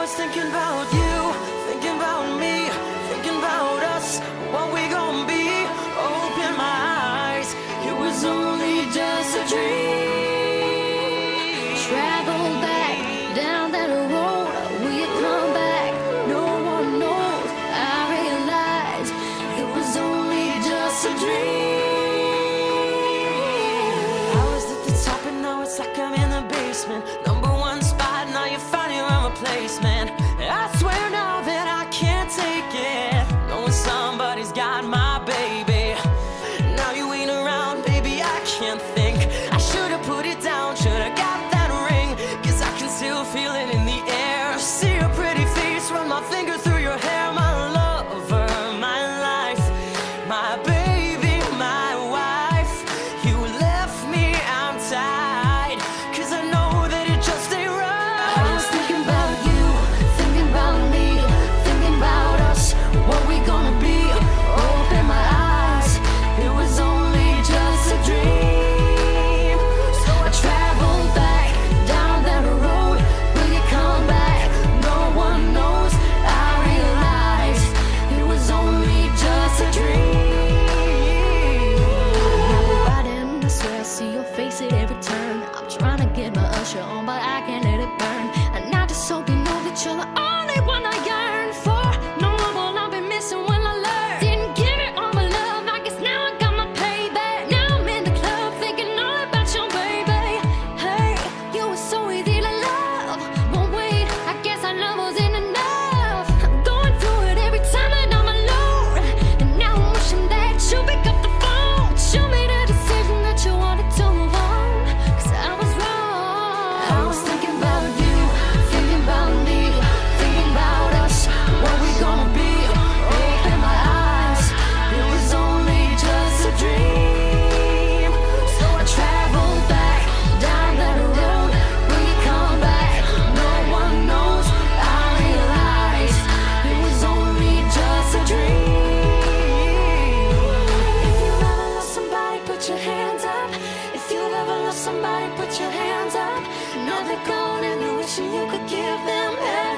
was thinking about you, thinking about me, thinking about us, what we gon' be. Open my eyes, it was only just a dream. Travel back down that road, will you come back? No one knows. I realized it was only just a dream. I was at the top and now it's like I'm in the basement. Number one spot, now you're finding my replacement. I swear now that I can't take it, knowing somebody's got my baby. Now you ain't around, baby, I can't think. I should've put it down, should've got that ring, 'cause I can still feel it in the air. See your pretty face, run my finger through your hair. My lover, my life, my baby, my wife. You left me, I'm tied, 'cause I know that it just ain't right. I was thinking about you, thinking about me, thinking about us, what we gonna be. Open my eyes, it was only just a dream. So I traveled back down that road, will you come back? No one knows. I realized it was only just a dream. Everybody in the swear, I see your face at every turn. I'm trying to get my usher on, but I can't let it burn. And I just hope you know that you're the only one I yearn for. No one will I be missing when I learn. Didn't give it all my love, I guess now I got my payback. Now I'm in the club thinking all about your baby. Hey, you were so easy to love, but wait, I guess our love wasn't enough. I'm going through it every time that I'm alone, and now I'm wishing that you pick up the phone. You made a decision that you wanted to move on, 'cause I was wrong. I was thinking about you, thinking about me, thinking about us, what we gonna be. Open my eyes, it was only just a dream. So I traveled back down that road, will you come back? No one knows. I realized it was only just a dream. If you've ever lost somebody, put your hands up. If you've ever lost somebody, put your hands up. Now they're gone and you're wishing you could give them everything.